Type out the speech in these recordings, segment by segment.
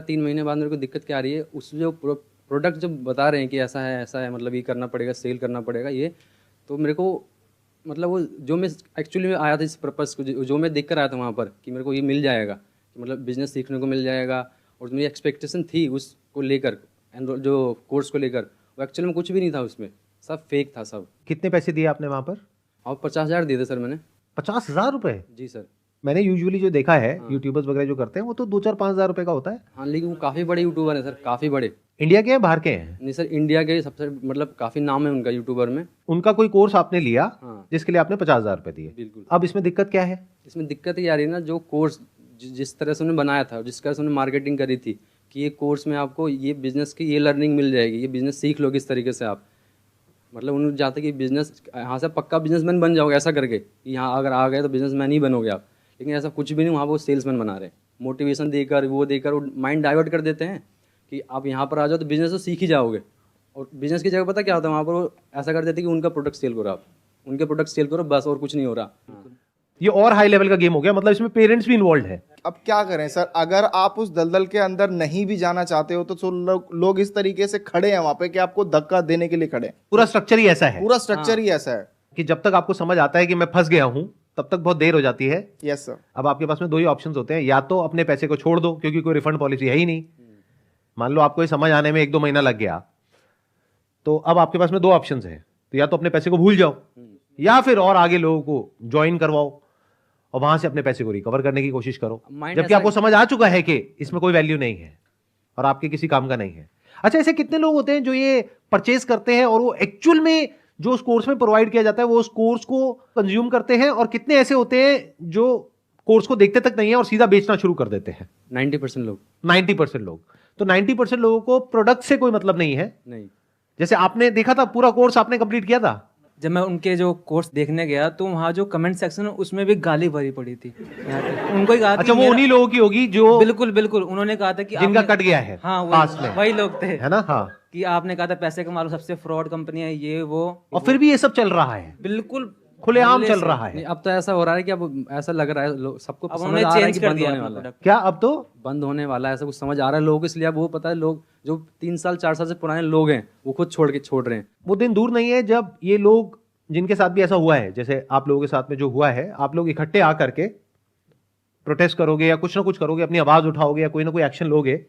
3 महीने बाद मेरे को दिक्कत क्या आ रही है, उस जो प्रोडक्ट जो बता रहे हैं कि ऐसा है मतलब ये करना पड़ेगा, सेल करना पड़ेगा ये, तो मेरे को मतलब वो जो मैं एक्चुअली में आया था इस पर्पज़ को, जो मैं देख कर आया था वहाँ पर कि मेरे को ये मिल जाएगा, कि मतलब बिज़नेस सीखने को मिल जाएगा, और मेरी एक्सपेक्टेशन थी उसको लेकर, जो कोर्स को लेकर, वो एक्चुअली में कुछ भी नहीं था उसमें, सब फेक था सब। कितने पैसे दिए आपने वहाँ पर? और 50,000 दिए थे सर मैंने। 50,000 रुपए? जी सर। मैंने यूजुअली जो देखा है हाँ। यूट्यूबर्स वगैरह जो करते हैं वो तो 2-4-5,000 रुपए का होता है। हाँ, लेकिन वो काफ़ी बड़े यूट्यूबर हैं सर, काफ़ी बड़े। इंडिया के हैं बाहर के हैं? नहीं सर, इंडिया के सबसे मतलब काफ़ी नाम है उनका यूट्यूबर में। उनका कोई कोर्स आपने लिया हाँ जिसके लिए आपने 50,000 रुपए दिए? बिल्कुल। अब इसमें दिक्कत क्या है? इसमें दिक्कत ये आ रही है ना, जो कोर्स जिस तरह से उन्होंने बनाया था, जिस तरह से उन्होंने मार्केटिंग करी थी कि ये कोर्स में आपको ये बिज़नेस की ये लर्निंग मिल जाएगी, ये बिज़नेस सीख लोगे इस तरीके से आप, मतलब उन्होंने चाहते कि बिज़नेस यहाँ से पक्का बिजनेसमैन बन जाओगे ऐसा करके, कि यहाँ अगर आ गए तो बिजनेसमैन ही बनोगे आप, लेकिन ऐसा कुछ भी नहीं, वहाँ वो सेल्समैन बना रहे हैं। मोटिवेशन देकर वो माइंड डाइवर्ट कर देते हैं कि आप यहाँ पर आ जाओ तो बिज़नेस तो सीख ही जाओगे, और बिज़नेस की जगह पता क्या होता है वहाँ पर, वो ऐसा कर देते हैं कि उनका प्रोडक्ट सेल करो, आप उनके प्रोडक्ट सेल करो बस, और कुछ नहीं हो रहा। ये और हाई लेवल का गेम हो गया, मतलब इसमें पेरेंट्स भी इन्वॉल्व है। अब क्या करें सर, अगर आप उस दलदल के अंदर नहीं भी जाना चाहते हो तो लोग इस तरीके से खड़े हैं वहां पे कि आपको धक्का देने के लिए खड़े हैं। पूरा स्ट्रक्चर ही ऐसा है, पूरा स्ट्रक्चर ही ऐसा है कि जब तक आपको समझ आता है कि मैं फंस गया हूं तब तक बहुत देर हो जाती है। Yes sir. अब आपके पास में दो ही ऑप्शंस होते हैं, या तो अपने पैसे को छोड़ दो क्योंकि कोई रिफंड पॉलिसी है ही नहीं। मान लो आपको ये समझ आने में 1-2 महीना लग गया, तो अब आपके पास में दो ऑप्शंस हैं, तो या तो अपने पैसे को भूल जाओ, या फिर और आगे लोगों को ज्वाइन करवाओ और वहां से अपने पैसे को रिकवर करने की कोशिश करो, जबकि आपको समझ आ चुका है कि इसमें कोई वैल्यू नहीं है और आपके किसी काम का नहीं है। अच्छा, ऐसे कितने लोग होते हैं जो ये परचेज करते हैं और वो एक्चुअल में जो उस कोर्स में प्रोवाइड किया जाता है वो उस कोर्स को कंज्यूम करते हैं, और कितने ऐसे होते हैं जो कोर्स को देखते तक नहीं है और सीधा बेचना शुरू कर देते हैं? 90% लोग। 90% लोग। तो 90% लोगों को प्रोडक्ट से कोई मतलब नहीं है। नहीं। जैसे आपने देखा था, पूरा कोर्स आपने कंप्लीट किया था? जब मैं उनके जो कोर्स देखने गया तो वहाँ जो कमेंट सेक्शन है उसमें भी गाली भरी पड़ी थी। उनको ही कहा अच्छा, वो उन्हीं लोगों की होगी जो बिल्कुल बिल्कुल उन्होंने कहा था कि जिनका कट गया है। हाँ वही लोग थे, है ना? हाँ, कि आपने कहा था पैसे कमा लो, सबसे फ्रॉड कंपनी है ये वो, और फिर भी ये सब चल रहा है, बिल्कुल खुलेआम चल रहा है। अब तो ऐसा हो रहा है कि अब ऐसा लग रहा है सबको अब समझ उन्होंने आ रहा है चेंज कि कर बंद दिया होने वाला है। क्या अब तो बंद होने वाला है, ऐसा कुछ समझ आ रहा है लोगों को, इसलिए अब वो पता है, लोग जो 3 साल 4 साल से पुराने लोग हैं वो खुद छोड़ रहे हैं। वो दिन दूर नहीं है जब ये लोग, जिनके साथ भी ऐसा हुआ है जैसे आप लोगों के साथ में जो हुआ है, आप लोग इकट्ठे आकर के प्रोटेस्ट करोगे या कुछ ना कुछ करोगे, अपनी आवाज उठाओगे या कोई ना कोई एक्शन लोगे,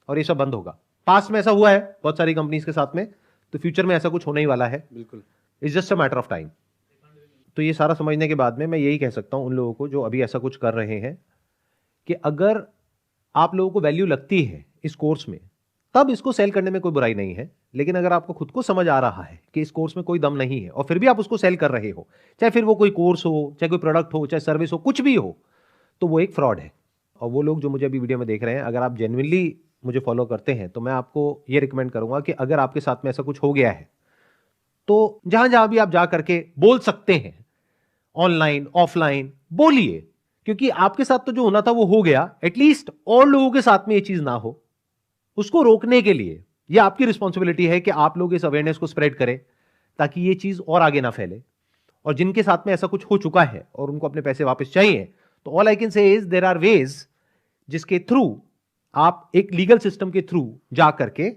और ये सब बंद होगा। पास्ट में ऐसा हुआ है बहुत सारी कंपनीज के साथ में, तो फ्यूचर में ऐसा कुछ होने ही वाला है। बिल्कुल, it's just a matter of time. तो ये सारा समझने के बाद में मैं यही कह सकता हूं उन लोगों को जो अभी ऐसा कुछ कर रहे हैं कि अगर आप लोगों को वैल्यू लगती है इस कोर्स में, तब इसको सेल करने में कोई बुराई नहीं है। लेकिन अगर आपको खुद को समझ आ रहा है कि इस कोर्स में कोई दम नहीं है और फिर भी आप उसको सेल कर रहे हो, चाहे फिर वो कोई कोर्स हो, चाहे कोई प्रोडक्ट हो, चाहे सर्विस हो, कुछ भी हो, तो वो एक फ्रॉड है। और वो लोग जो मुझे अभी वीडियो में देख रहे हैं, अगर आप जेन्युइनली मुझे फॉलो करते हैं तो मैं आपको ये रिकमेंड करूंगा कि अगर आपके साथ में ऐसा कुछ हो गया है तो जहां जहां भी आप जा करके बोल सकते हैं, ऑनलाइन ऑफलाइन बोलिए, क्योंकि आपके साथ तो जो होना था वो हो गया, एटलीस्ट और लोगों के साथ में ये चीज ना हो, उसको रोकने के लिए ये आपकी रिस्पॉन्सिबिलिटी है कि आप लोग इस अवेयरनेस को स्प्रेड करें ताकि ये चीज और आगे ना फैले। और जिनके साथ में ऐसा कुछ हो चुका है और उनको अपने पैसे वापस चाहिए, तो all I can say is there are ways जिसके थ्रू आप एक लीगल सिस्टम के थ्रू जा करके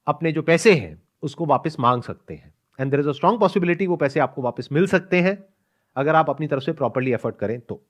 अपने जो पैसे हैं उसको वापस मांग सकते हैं, and there is a strong possibility वो पैसे आपको वापस मिल सकते हैं अगर आप अपनी तरफ से प्रॉपर्ली एफर्ट करें तो।